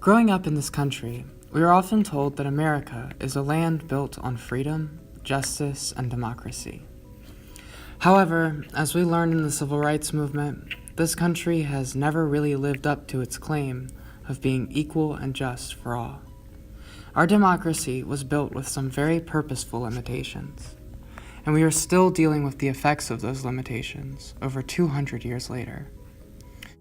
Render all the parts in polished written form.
Growing up in this country, we are often told that America is a land built on freedom, justice, and democracy. However, as we learned in the Civil Rights Movement, this country has never really lived up to its claim of being equal and just for all. Our democracy was built with some very purposeful limitations, and we are still dealing with the effects of those limitations over 200 years later.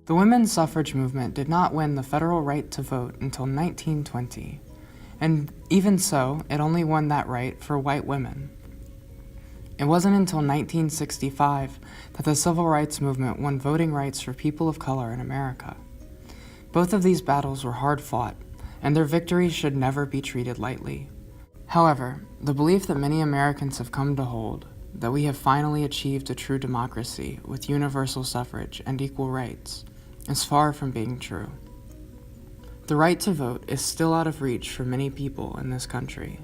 The women's suffrage movement did not win the federal right to vote until 1920, and even so, it only won that right for white women. It wasn't until 1965 that the Civil Rights Movement won voting rights for people of color in America. Both of these battles were hard fought, and their victories should never be treated lightly. However, the belief that many Americans have come to hold, that we have finally achieved a true democracy with universal suffrage and equal rights, is far from being true. The right to vote is still out of reach for many people in this country.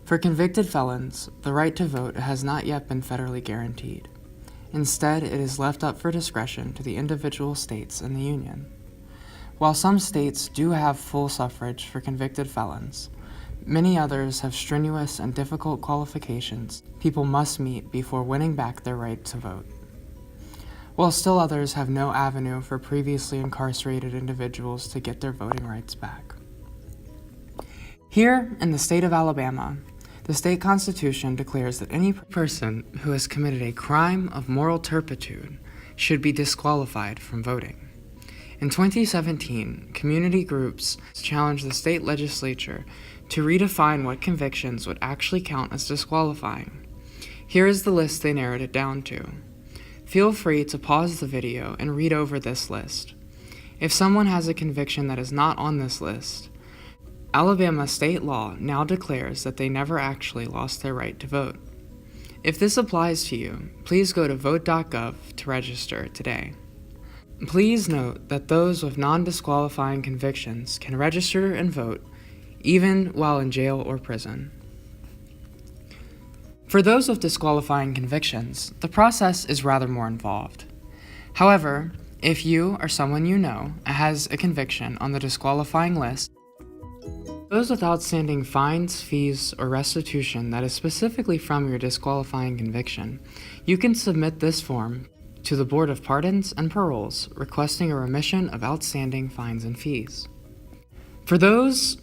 For convicted felons, the right to vote has not yet been federally guaranteed. Instead, it is left up for discretion to the individual states and the Union. While some states do have full suffrage for convicted felons, many others have strenuous and difficult qualifications people must meet before winning back their right to vote, while still others have no avenue for previously incarcerated individuals to get their voting rights back. Here in the state of Alabama, the state constitution declares that any person who has committed a crime of moral turpitude should be disqualified from voting. In 2017, community groups challenged the state legislature to redefine what convictions would actually count as disqualifying. Here is the list they narrowed it down to. Feel free to pause the video and read over this list. If someone has a conviction that is not on this list, Alabama state law now declares that they never actually lost their right to vote. If this applies to you, please go to vote.gov to register today. Please note that those with non-disqualifying convictions can register and vote even while in jail or prison. For those with disqualifying convictions, the process is rather more involved. However, if you or someone you know has a conviction on the disqualifying list, those with outstanding fines, fees, or restitution that is specifically from your disqualifying conviction, you can submit this form to the Board of Pardons and Paroles requesting a remission of outstanding fines and fees. For those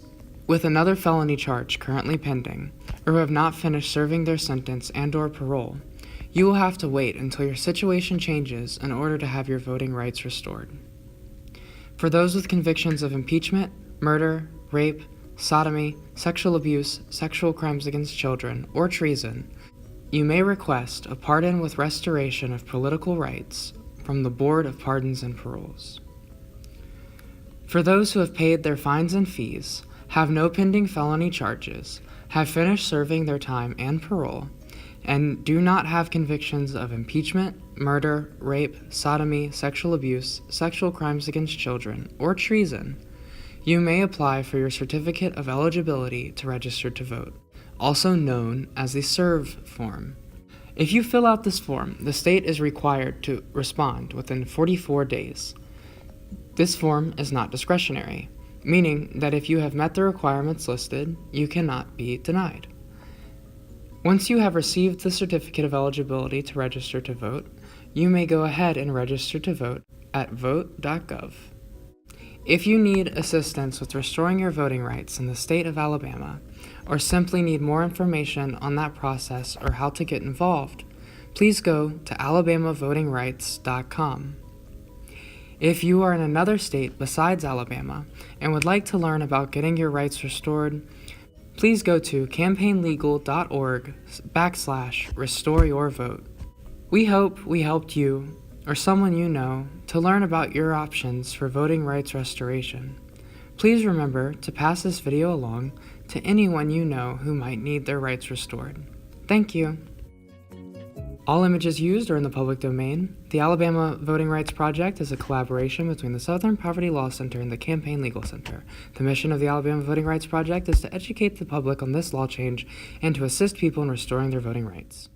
with another felony charge currently pending, or who have not finished serving their sentence and/or parole, you will have to wait until your situation changes in order to have your voting rights restored. For those with convictions of impeachment, murder, rape, sodomy, sexual abuse, sexual crimes against children, or treason, you may request a pardon with restoration of political rights from the Board of Pardons and Paroles. For those who have paid their fines and fees, have no pending felony charges, have finished serving their time and parole, and do not have convictions of impeachment, murder, rape, sodomy, sexual abuse, sexual crimes against children, or treason, you may apply for your Certificate of Eligibility to register to vote, also known as the SERVE form. If you fill out this form, the state is required to respond within 44 days. This form is not discretionary, meaning that if you have met the requirements listed, you cannot be denied. Once you have received the Certificate of Eligibility to register to vote, you may go ahead and register to vote at vote.gov. If you need assistance with restoring your voting rights in the state of Alabama, or simply need more information on that process or how to get involved, please go to alabamavotingrights.com. If you are in another state besides Alabama and would like to learn about getting your rights restored, please go to campaignlegal.org/restoreyourvote. We hope we helped you or someone you know to learn about your options for voting rights restoration. Please remember to pass this video along to anyone you know who might need their rights restored. Thank you. All images used are in the public domain. The Alabama Voting Rights Project is a collaboration between the Southern Poverty Law Center and the Campaign Legal Center. The mission of the Alabama Voting Rights Project is to educate the public on this law change and to assist people in restoring their voting rights.